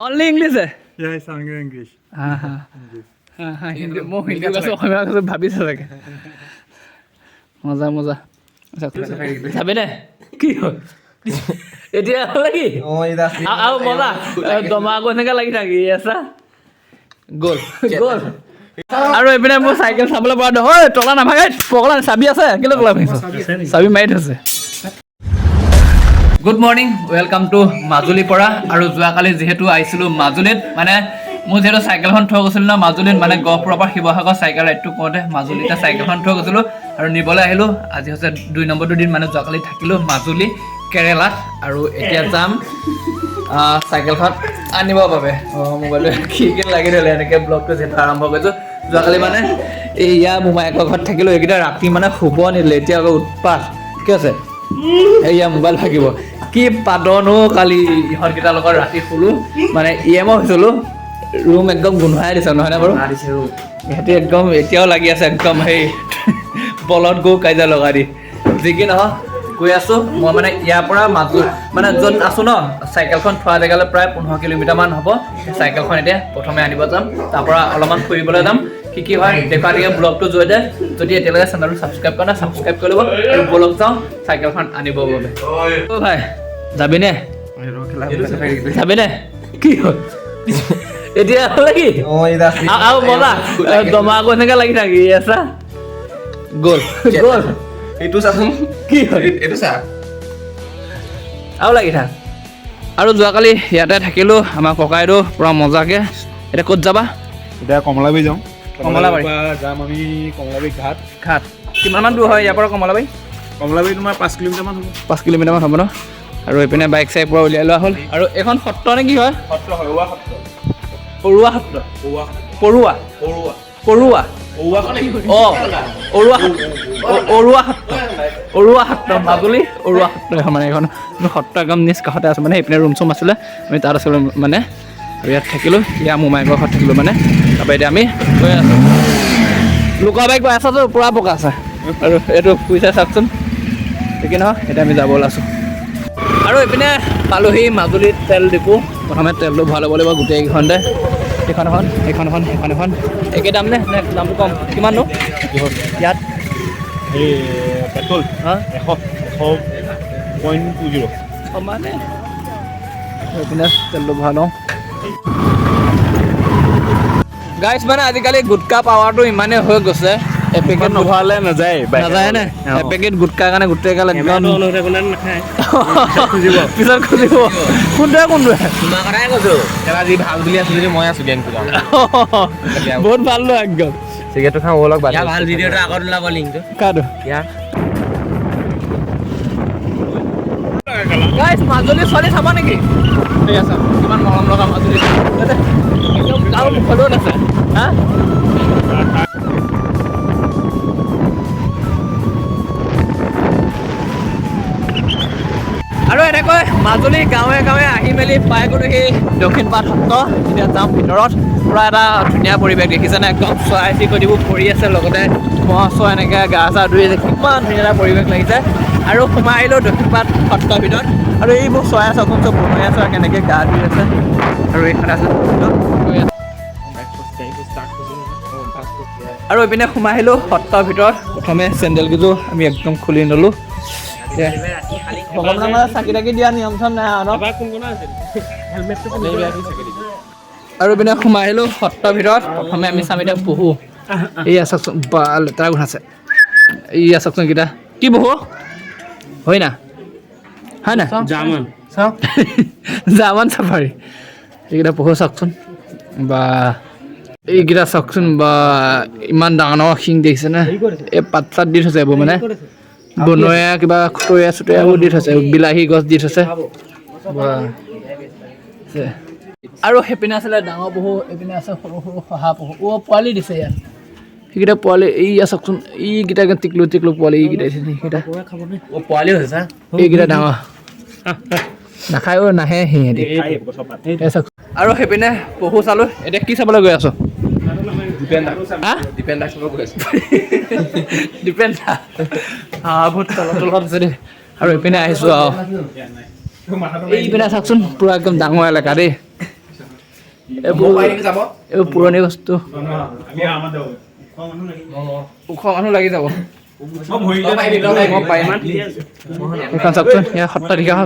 Only English है? Yeah, it's only English. हाँ हाँ हाँ हिंदी मैं हिंदी का सब हमें सब भाभी सब है मजा मजा যাবে নে কি হয় এতিয়া লাগি আৰু মজা দমা কোনেকা লাগি থাকি এসা গল গল আৰু এপিনে মোৰ সাইকেল চাবলৈ পৰা নহয় তলা নাভাগে পগলা চাবি আছে কিলো তলা ভাঙিছ চাবি মাৰি থৈছে good morning welcome to Majuli পৰা আৰু যোৱাকালি যেহেতু আহিছিলো মাজুলীত মানে মোৰ যেহেতু চাইকেলখন থৈ গৈছিল না মাজুলীত মানে গহপুৰৰ পৰা শিৱসাগৰ চাইকেল ৰাইডটো কৰোঁতে মাজুলীতে চাইকেলখন থৈ গৈছিলোঁ আৰু নিবলৈ আহিলোঁ আজি হৈছে 2 নম্বৰটো দিন মানে যোৱাকালি থাকিলোঁ মাজুলী কেৰেলাত আৰু এতিয়া যাম চাইকেলখন আনিবৰ বাবে মোবাইলটো কি লাগি ধৰিলে এনেকৈ ব্লগটো যেহেতু আৰম্ভ কৰিছোঁ যোৱাকালি মানে এয়া মোমায়েকৰ ঘৰত থাকিলোঁ এইকেইটা ৰাতি মানে শুব নিদিলে এতিয়া আকৌ উৎপাত কি আছে এয়া মোবাইল থাকিব কি পাদনো কালি ইহঁতকেইটাৰ লগত ৰাতি শুলোঁ মানে EMO হৈছিলোঁ ৰুম একদম গোন্ধাই দিছে নহয় না বাৰু ইহঁতে একদম এতিয়াও লাগি আছে একদম সেই বলত গৌ কাজিয়া লগাই দি যি কি নহয় গৈ আছোঁ মই মানে ইয়াৰ পৰা মানে য'ত আছোঁ ন চাইকেলখন থোৱা জেগালৈ প্ৰায় 15 কিলোমিটাৰমান হ'ব চাইকেলখন এতিয়া প্ৰথমে আনিব যাম তাৰপৰা অলপমান ফুৰিবলৈ যাম কি হয় দেখা দিয়ে ব্লগটো জৰিয়তে যদি এতিয়ালৈকে চেনেলটো ছাবস্ক্ৰাইব কৰা নাই ছাবস্ক্ৰাইব কৰি ল'ব আৰু ব্লগ যাওঁ চাইকেলখন আনিব বাবে অ' ভাই যাবিনে যাবিনে কি হয় এতিয়া লাগি আৰু মজা দমা কোনেকা লাগি থাকি এসা গল গল এইটো চাচোন কি হয় এইটো চা আৰু লাগি থাক আৰু যোৱাকালি ইয়াতে থাকিলোঁ আমাৰ ককাইদেউ পুৰা মজাকৈ এতিয়া ক'ত যাবা এতিয়া কমলাবাৰী যাওঁ কমলাবাৰী যাম আমি কমলাবাৰী ঘাট ঘাট কিমানমান দূৰ হয় ইয়াৰ পৰা কমলাবাৰী কমলাবাৰী তোমাৰ 5 কিলোমিটাৰমান হ'ব 5 কিলোমিটাৰমান হ'ব ন আৰু এইপিনে বাইক চাইক পৰা উলিয়াই লোৱা হ'ল আৰু এইখন সত্ৰ নে কি হয় সত্ৰ হৰুৱা সত্ৰ পৰুৱা সত্ৰ পৰুৱা পৰুৱা পৰুৱা পৰুৱা পৰুৱা অৰুৱা সত্ৰ মাজুলী অৰুৱা সত্ৰ এখন মানে এইখন সত্ৰ একদম নিজ কাষতে আছে মানে এইপিনে ৰুম চুম আছিলে আমি তাত আছিলোঁ মানে আৰু ইয়াত থাকিলোঁ ইয়াৰ মোমায়েকৰ ঘৰত থাকিলোঁ মানে তাৰপৰা এতিয়া আমি গৈ আছোঁ লুকা বাইক গৈ আছাতো পূৰা পকা আছে আৰু এইটো পইচা চাওকচোন ঠিকেই নহয় এতিয়া আমি যাব ওলাইছোঁ আৰু এইপিনে পালোহি মাজুলীত তেল ডিপু প্ৰথমে তেলটো ভৰাই ল'ব লাগিব গোটেইকেইখনতে এইখন এখন একেই দাম নে দামটো কম কিমাননো ইয়াত এই পেট্ৰল হাঁ 100.20 মানে এইপিনে তেলটো ভৰাই লওঁ গাইছ মানে আজিকালি গুটকা পাৱাৰটো ইমানেই হৈ গৈছে এপেকেট নভৰালে নাযায় নাযায় নে এপেকেট গুটকাৰ কাৰণে গোটেই গাল একদম নাখায় পিছত খুজিব কোনটোৱে তোমাৰ কথাই কৈছোঁ এবাৰ যি ভাল বুলি আছোঁ যদি মই আছোঁ গেংটো বহুত ভাল লোৱা একদম চিগাৰেটটো খাওঁ অলপ ভাল ভিডিঅ'টো আগত ওলাব লিংকটো কাটো ইয়াৰ গাইছ মাজুলী ছোৱালী চাবা নেকি ঠিক আছে কিমান মৰম লগা মাজুলী একদম গাঁৱৰ মুখত আছে হা আৰু এনেকৈ মাজুলী গাঁৱে গাঁৱে আহি মেলি পাই গ'লোঁ সেই দক্ষিণপাট সত্ৰ এতিয়া যাম ভিতৰত পূৰা এটা ধুনীয়া পৰিৱেশ দেখিছেনে একদম চৰাই চিৰিকটিবোৰ পৰি আছে লগতে মহ চহ এনেকৈ গা চা ধুই আছে কিমান ধুনীয়া এটা পৰিৱেশ লাগিছে আৰু সোমাই আহিলোঁ দক্ষিণপাট সত্ৰৰ ভিতৰত আৰু এইবোৰ চৰাই চাওকচোন চব বনৰীয়া চৰাই কেনেকৈ গা ধুই আছে আৰু এইখন আছে আৰু এইপিনে সোমাই আহিলোঁ সত্ৰৰ ভিতৰত প্ৰথমে চেণ্ডেলকেইযোৰ আমি একদম খুলি ল'লোঁ চাকি তাকি দিয়া নিয়ম চম নাই আৰু পিনে সোমাই আহিলোঁ সত্ৰৰ ভিতৰত প্ৰথমে আমি চাম এতিয়া পহু এইয়া চাওকচোন বা লেতেৰা গুণ আছে এইয়া চাওকচোন এইকেইটা কি পহু হয় না হয় না জাৰ্মান চাফাৰী এইকেইটা পহু চাওকচোন বা এইকেইটা চাওকচোন বা ইমান ডাঙৰ ডাঙৰ শিং দেখিছেনে এই পাত চাত দি থৈছে এইবোৰ মানে বনৰীয়া কিবা খুতৰীয়া চুতৰীয়াবোৰ দি থৈছে বিলাহী গছ দি থৈছে আৰু সেইপিনে আছিলে ডাঙৰ পহু এইপিনে আছে সৰু সৰু শহা পহু পোৱালি দিছে ইয়াত সেইকেইটা পোৱালি এইয়া চাওকচোন এইকেইটা টিকলো টিকলো পোৱালি এইকেইটা সেইকেইটা পোৱালি হৈছে এইকেইটা ডাঙৰ নাখায়ো নাহে সিহঁতি আৰু সেইপিনে পহু চালোঁ এতিয়া কি চাবলৈ গৈ আছোঁ বহুত তলত আছে দেই আৰু এইপিনে আহিছোঁ আৰু এইপিনে চাওকচোন পুৰা একদম ডাঙৰ এলেকা দেই এইবোৰ এইবোৰ পুৰণি বস্তু ওখ মানুহ লাগি যাব এইখন চাওকচোন ইয়াত সত্ৰাধিকাৰ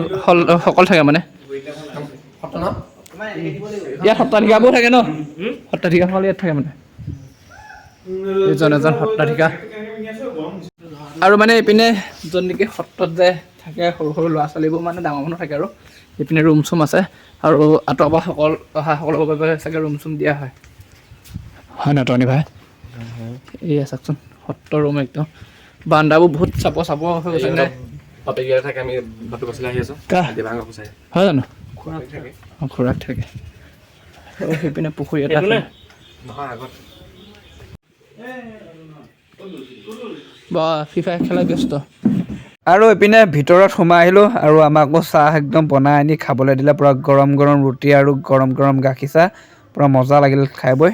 সকল থাকে মানে ইয়াত সত্ৰাধিকাৰবোৰ থাকে ন সত্ৰাধিকাৰসকল ইয়াত থাকে মানে এজন এজন সত্ৰাধিকাৰ আৰু মানে এইপিনে য'ত নেকি সত্ৰত যে থাকে সৰু সৰু ল'ৰা ছোৱালীবোৰ মানে ডাঙৰ মানুহ থাকে আৰু এইপিনে ৰুম চুম আছে আৰু আঁতৰৰ পৰা সকলৰ বাবে চাগে ৰুম চুম দিয়া হয় হয় নহয় তনি ভাই এয়া চাওকচোন সত্ৰ ৰুম একদম বান্দাবোৰ বহুত চাপৰ হৈ গৈছে নে বাপেকীয়া থাকে আমি বাপে কচলে আহি আছো দেৱাংগ কোচাই হয় জানো খুৰাক থাকে খুৰাক থাকে সেইপিনে পুখুৰী এটা আছে নহয় আগত বা ফিফা খেলা ব্যস্ত আৰু এইপিনে ভিতৰত সোমাই আহিলোঁ আৰু আমাকো চাহ একদম বনাই আনি খাবলৈ দিলে পূৰা গৰম গৰম ৰুটি আৰু গৰম গৰম গাখীৰ চাহ পূৰা মজা লাগিল খাই বৈ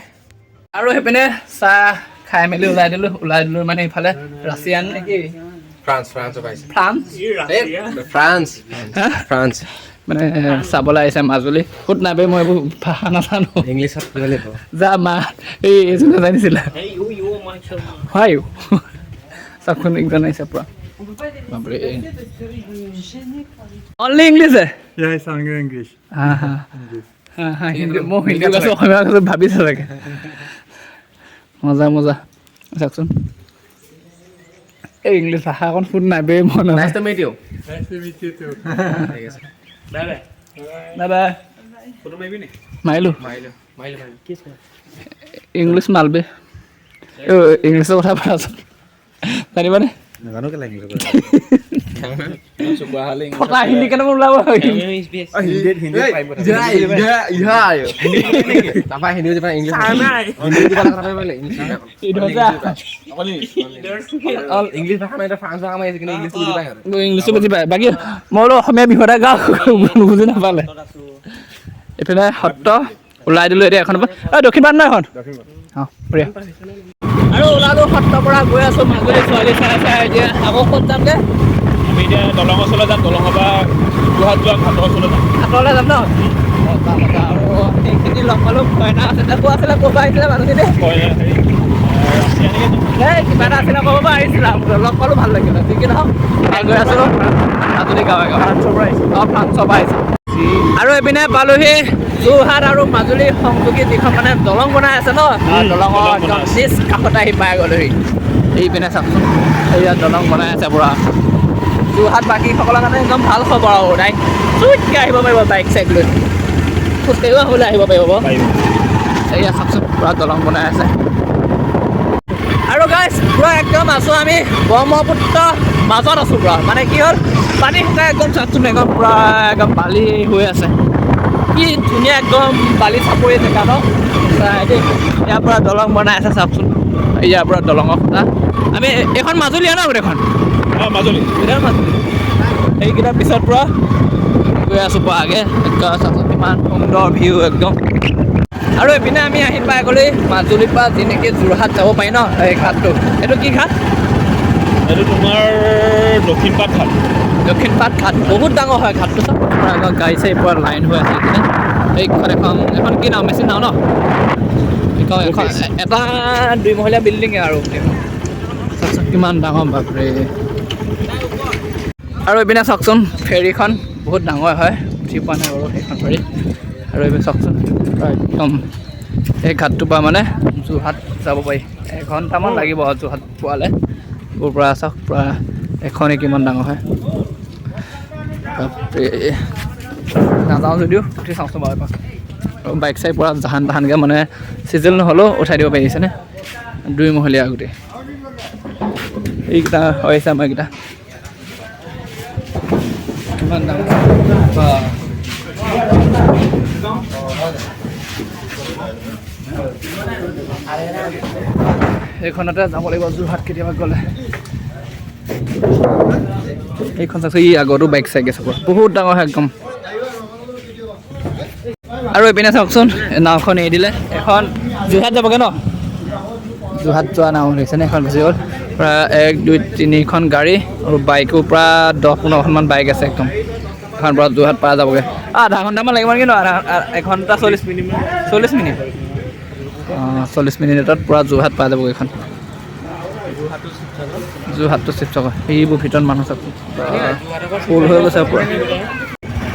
আৰু সেইপিনে চাহ খাই মেলি ওলাই দিলোঁ মানে ইফালে ৰাছিয়ান নেকি ফ্ৰান্স মানে চাবলৈ আহিছে মাজুলী ক'ত নাই মই এইবোৰ ভাষা নাজানো ইংলিছত যা মা এইজন নাজানিছিলে হয় চাকখন একজন আহিছে পূৰা বাপৰে অনলি ইংলিছ ইংলিছ হিন্দী মই হিন্দী কৈছোঁ অসমীয়া কৈছোঁ ভাবিছে চাগে মজা চাওকচোন এই ইংলিছ ভাষা অকণ শুন নাই বে মন দাদা মাৰিলোঁ ইংলিছ মালবে ইংলিছৰ কথা পাতাচোন জানিবানে ফটা হিন্দী কেনেকৈ ওলাব ইংলিছো বুজি পায় বাকী মই বোলো অসমীয়া বিহু এটা গাওঁ বুজি নাপালে এইফালে সত্ৰ ওলাই দিলোঁ এতিয়া এখন দক্ষিণ পাট ন এখন অঁ বঢ়িয়া আৰু ওলালোঁ সত্ৰৰ পৰা গৈ আছোঁ মাজুলী ছোৱালী চাই এতিয়া আকৌ ক'ত যাম দে আমি এতিয়া দলং ওচৰলৈ যাম দলঙৰ পৰা যোৰহাট যোৱা ঘাটৰ ওচৰলৈ যাম ঘাটলৈ যাম ন আৰু সেইখিনি লগ পালোঁ কইনা আছিলে ক'ৰ আছিলে ক'ৰ পৰা আহিছিলে মানুহখিনি দেই কিবা এটা আছিলে ক'ব পৰা আহিছিলে লগ পালোঁ ভাল লাগিলে যি কি নহওক গৈ আছিলোঁ মাজুলী গাঁৱে ফ্ৰান্সৰ পৰা আহিছোঁ ফ্ৰান্সৰ পৰা আহিছোঁ আৰু এইপিনে পালোহি যোৰহাট আৰু মাজুলী সংযোগী যিখন মানে দলং বনাই আছে ন দলঙৰ একদম নিজ কাষতে আহি পাই গ'লোহি এইপিনে চাওকচোন এয়া দলং বনাই আছে পূৰা যোৰহাট বাকীসকলৰ কাৰণে একদম ভাল খবৰ আৰু নাই চুটকৈ আহিব পাৰিব বাইক চাইক লৈ খোজকাঢ়িও হ'লে আহিব পাৰিব এয়া চাওকচোন পূৰা দলং বনাই আছে আৰু গাইছ পূৰা একদম আছোঁ আমি ব্ৰহ্মপুত্ৰ মাজত আছোঁ পূৰা মানে কি হ'ল পানী শুকাই একদম চাওকচোন একদম পূৰা একদম বালি হৈ আছে কি ধুনীয়া একদম বালি চাপৰি জেগা ন দেই ইয়াৰ পৰা দলং বনাই আছে চাওকচোন ইয়াৰ পৰা দলঙৰ খুটা আমি এইখন মাজুলী ন গোটেইখন মাজুলী গোটেইখন মাজুলী এইকেইটাৰ পিছত পৰা গৈ আছোঁ পৰা আগে চাওকচোন কিমান সুন্দৰ ভিউ একদম আৰু এইপিনে আমি আহি পাই গ'লেই মাজুলীৰ পৰা যি নেকি যোৰহাট যাব পাৰি ন এই ঘাটটো এইটো কি ঘাট এইটো তোমাৰ দক্ষিণ পাট ঘাট বহুত ডাঙৰ হয় ঘাটটো চাওক গাড়ী চাড়ী পৰা লাইন হৈ আছে এইপিনে এখন কি নাও মেচিন নাও ন এখন এটা 2 মহলীয়া বিল্ডিঙে আৰু চাওকচোন কিমান ডাঙৰ বাপৰে আৰু এইপিনে চাওকচোন ফেৰীখন বহুত ডাঙৰ হয় উঠি পোৱা নাই বাৰু সেইখন ফেৰী আৰু এইপিনে চাওকচোন একদম এই ঘাটটোৰ পৰা মানে যোৰহাট যাব পাৰি 1 ঘণ্টামান লাগিব যোৰহাট পোৱালে ক'ৰ পৰা চাওক পূৰা এখনেই কিমান ডাঙৰ হয় নাযাওঁ যদিও উঠি চাওঁচোন বাৰু এপাক বাইক চাইক পৰা জাহান তাহানকৈ মানে চিজিল নহ'লেও উঠাই দিব পাৰিছেনে 2 মহলীয়া গোটেই এইকেইটা হৈছে আমাৰ এইকেইটা কিমান দাম এইখনতে যাব লাগিব যোৰহাট কেতিয়াবা গ'লে এইখন চাইছোঁ ই আগতো বাইক চাইক আছে বহুত ডাঙৰ হয় একদম আৰু এইপিনে চাওকচোন নাওখন এৰি দিলে এখন যোৰহাট যাবগৈ ন যোৰহাট যোৱা নাও দেখিছেনে এখন গুচি গ'ল প্ৰায় 1 2 3খন গাড়ী আৰু বাইকো প্ৰায় 10-15খনমান বাইক আছে একদম এখন পৰা যোৰহাট পাৰ যাবগৈ আধা ঘণ্টামান লাগিব নেকি ন এঘণ্টা 40 মিনিট 40 মিনিটত পূৰা যোৰহাট পাই যাবগৈ এইখন যোৰহাটটো শিৱসাগৰ সেইবোৰ ভিতৰত মানুহ চাব ফুল হৈ গৈছে পূৰা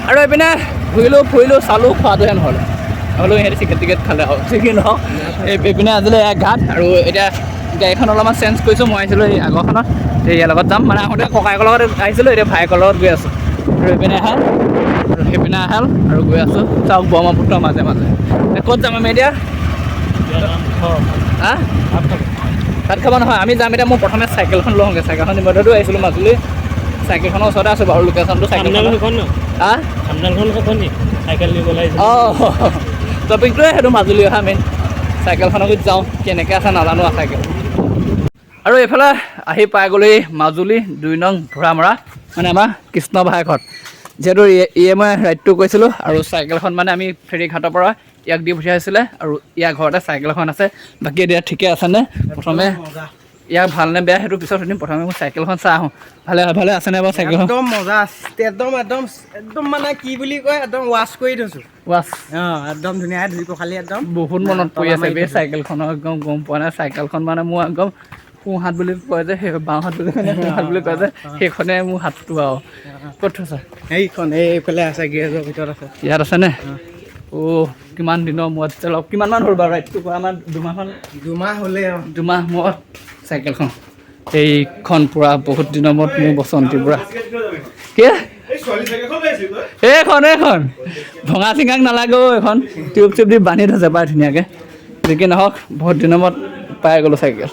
আৰু এইপিনে ফুৰিলোঁ চালোঁ খোৱাটোহে নহ'লে হ'লেও সিহঁতে চিকেট খালে আৰু চিকেন নহওক এইপিনে আজিলৈ এক ঘাট আৰু এতিয়া গাড়ীখন অলপমান চেঞ্জ কৰিছোঁ মই আহিছিলোঁ এই আগৰখনত ইয়াৰ লগত যাম মানে আহোঁতে ককায়েকৰ লগত আহিছিলোঁ এতিয়া ভায়েকৰ লগত গৈ আছোঁ আৰু এইপিনে আহাল আৰু সেইপিনে আহাল আৰু গৈ আছোঁ চাওক ব্ৰহ্মপুত্ৰৰ মাজে ক'ত যাম আমি এতিয়া হা ভাত খাব নহয় আমি যাম এতিয়া মই প্ৰথমে চাইকেলখন লওঁগৈ চাইকেলখন নিবলৈতো আহিছিলোঁ মাজুলী চাইকেলখনৰ ওচৰতে আছোঁ বাৰু লোকেশ্যনটো অঁ টপিকটোৱে সেইটো মাজুলী অহা মেইন চাইকেলখনত যাওঁ কেনেকৈ আছে নাজানো আৰু চাইকেল আৰু এইফালে আহি পাই গ'লেই মাজুলী 2 নং ঘোঁৰামৰা মানে আমাৰ কৃষ্ণ ভাইঘৰত যিহেতু মই ৰাইডটো কৈছিলোঁ আৰু চাইকেলখন মানে আমি ফেৰীঘাটৰ পৰা ইয়াক দি পঠিয়াইছিলে আৰু ইয়াৰ ঘৰতে চাইকেলখন আছে বাকী এতিয়া ঠিকে আছেনে প্ৰথমে ইয়াৰ ভালনে বেয়া সেইটো পিছত সুধিম প্ৰথমে মই চাইকেলখন চাই আহোঁ ভালে আছেনে বাৰু চাইকেলখন একদম মজা একদম মানে কি বুলি কয় একদম ৱাছ কৰি থৈছোঁ একদম ধুনীয়াকৈ ধুই পখালি একদম বহুত মনত পৰি আছে এই চাইকেলখনৰ একদম গম পোৱা নাই চাইকেলখন মানে মোৰ একদম সোঁহাত বুলি কয় যে সেই বাওঁ হাত বুলি সোঁহাত বুলি কয় যে সেইখনে মোৰ হাতটো আৰু ক'ত থৈছা সেইখন এইফালে আছে গেৰেজৰ ভিতৰত আছে ইয়াত আছেনে কিমান দিনৰ মূৰত অলপ কিমানমান হ'ল বাৰু ৰাইডটো কৰা আমাৰ 2 মাহ হ'লে 2 মাহ মূৰত চাইকেলখন এইখন পূৰা বহুত দিনৰ মূৰত মোৰ বসন্তি পূৰা কি এইখন ভঙা চিঙাক নালাগে এইখন টিউব দি বান্ধি থৈছে পাই ধুনীয়াকৈ যিকি নহওক বহুত দিনৰ মূৰত পাই গ'লোঁ চাইকেল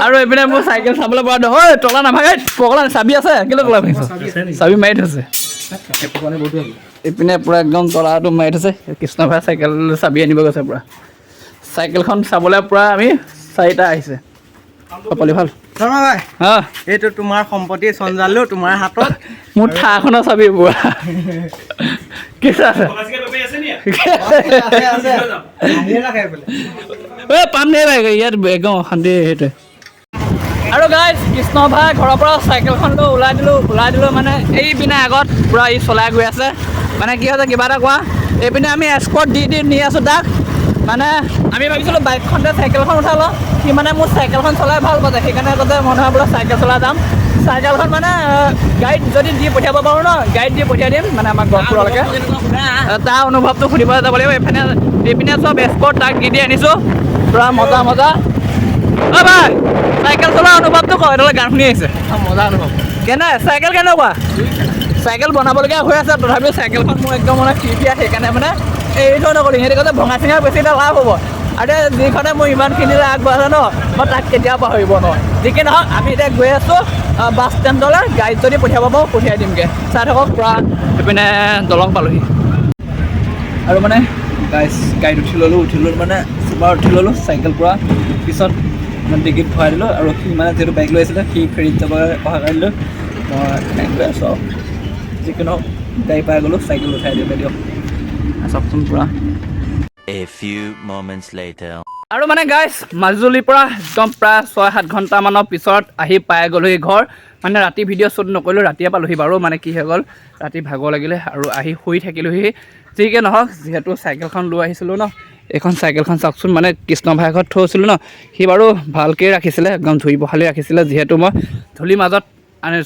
আৰু এইপিনে মোৰ চাইকেল চাবলৈ পৰা ঐ তলা নাভাগে পগলা চাবি আছে কেলৈ তলা ভাঙিছ চাবি মাৰি থৈছে এইপিনে পূৰা একদম তলাটো মাৰি থৈছে কৃষ্ণ ভাই চাইকেল চাবি আনিব গৈছে পূৰা চাইকেলখন চাবলৈ পূৰা আমি 4টা আহিছে পালি ভাল এইটো তোমাৰ সম্পত্তি চঞ্জালো তোমাৰ হাতত মোৰ ঠাখনৰ চাবি পূৰা কি আছে পাম নে ইয়াত একদম অশান্তি সেইটোৱে আৰু গাইজ কৃষ্ণ ভাই ঘৰৰ পৰা চাইকেলখন লৈ ওলাই দিলোঁ মানে এইপিনে আগত পূৰা ই চলাই গৈ আছে মানে কি হৈছে কিবা এটা কোৱা এইপিনে আমি এস্কৰ্ট দি নি আছোঁ তাক মানে আমি ভাবিছিলোঁ বাইকখনতে চাইকেলখন উঠাই লওঁ সি মানে মোৰ চাইকেলখন চলাই ভাল পাইছে সেইকাৰণে কৈছে মনে হয় বোলে চাইকেল চলাই যাম চাইকেলখন মানে গাড়ীত যদি দি পঠিয়াব পাৰোঁ ন গাড়ীত দি পঠিয়াই দিম মানে আমাৰ গহপুৰলৈকে তাৰ অনুভৱটো সুধিবলৈ যাব লাগিব এইপিনে চব এস্কৰ্ট তাক দি আনিছোঁ পূৰা মজা অ' ভাই চাইকেল চলোৱা অনুভৱটো কয় এইডালে গান শুনি আহিছে মজা অনুভৱ চাইকেল কেনেকুৱা চাইকেল বনাবলগীয়া হৈ আছে তথাপিও চাইকেলখন মোৰ একদম মানে ফিৰিয়া সেইকাৰণে মানে এইটো নকৰিম সিহঁতে কৈছে ভঙা চিঙা বেছি এটা লাভ হ'ব আৰু যিখনে মোৰ ইমানখিনিলৈ আগবাঢ়ে ন মই তাক কেতিয়াও পাহৰিব নোৱাৰোঁ যিকি নহওক আমি এতিয়া গৈ আছোঁ বাছ ষ্টেণ্ডলৈ গাড়ীত যদি পঠিয়াব পাৰোঁ পঠিয়াই দিমগৈ চাই থাকক পূৰা সেইপিনে দলং পালোহি আৰু মানে গাড়ীত উঠি ল'লোঁ মানে চুপাৰ উঠি ল'লোঁ চাইকেল পূৰা পিছত ডিগ্ৰীত ভৰাই দিলোঁ আৰু সি মানে যিহেতু বাইক লৈ আছিলে সি ফেৰীত যাব অহা কৰিলোঁ মই গৈ আছোঁ আৰু যিকোনো গাড়ী পাই গ'লোঁ চাইকেল উঠাই দিলে দিয়ক চাওকচোন পূৰা আৰু মানে গাইজ মাজুলীৰ পৰা একদম প্ৰায় 6-7 ঘণ্টামানৰ পিছত আহি পাই গ'লোহি ঘৰ মানে ৰাতি ভিডিঅ' শ্বুট নকৰিলোঁ ৰাতিয়ে পালোহি বাৰু মানে কি হৈ গ'ল ৰাতি ভাগৰ লাগিলে আৰু আহি শুই থাকিলোহি যিকে নহওক যিহেতু চাইকেলখন লৈ আহিছিলোঁ ন এইখন চাইকেলখন চাওকচোন মানে কৃষ্ণ ভাই ঘৰত থৈছিলোঁ ন সি বাৰু ভালকৈ ৰাখিছিলে একদম ধুই পখালি ৰাখিছিলে যিহেতু মই ধূলিৰ মাজত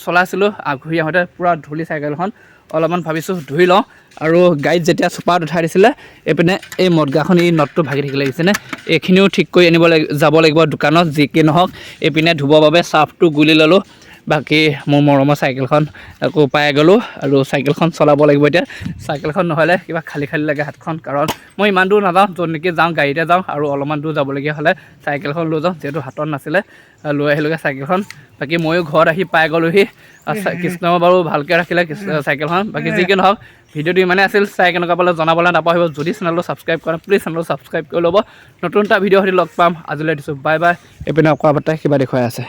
চলাইছিলোঁ ঘূৰি আহোঁতে পূৰা ধূলি চাইকেলখন অলপমান ভাবিছোঁ ধুই লওঁ আৰু গাড়ীত যেতিয়া চুপাৰত উঠাই দিছিলে এইপিনে এই মদগাখন এই নটটো ভাগি থাকিলে লাগিছেনে এইখিনিও ঠিক কৰি আনিব যাব লাগিব দোকানত যি কি নহওক এইপিনে ধুবৰ বাবে চাৰ্ফটো গুলি ল'লোঁ বাকী মোৰ মৰমৰ চাইকেলখন আকৌ পাই গ'লোঁ আৰু চাইকেলখন চলাব লাগিব এতিয়া চাইকেলখন নহ'লে কিবা খালী লাগে হাতখন কাৰণ মই ইমান দূৰ নাযাওঁ য'ত নেকি যাওঁ গাড়ীতে যাওঁ আৰু অলপমান দূৰ যাবলগীয়া হ'লে চাইকেলখন লৈ যাওঁ যিহেতু হাতত নাছিলে লৈ আহিলোঁগৈ চাইকেলখন বাকী ময়ো ঘৰত আহি পাই গ'লোহি কৃষ্ণ বাৰু ভালকৈ ৰাখিলে চাইকেলখন বাকী যি কি নহওক ভিডিঅ'টো ইমানেই আছিল চাই কেনেকুৱা পালে জনাবলৈ নাপাহৰিব যদি চেনেলটো ছাবস্ক্ৰাইব কৰা প্লিজ চেনেলটো ছাবস্ক্ৰাইব কৰি ল'ব নতুন এটা ভিডিঅ' সৈতে লগ পাম আজিলৈ দিছোঁ বাই এইপিনে অকৰা বাৰ্তাই কিবা দেখুৱাই আছে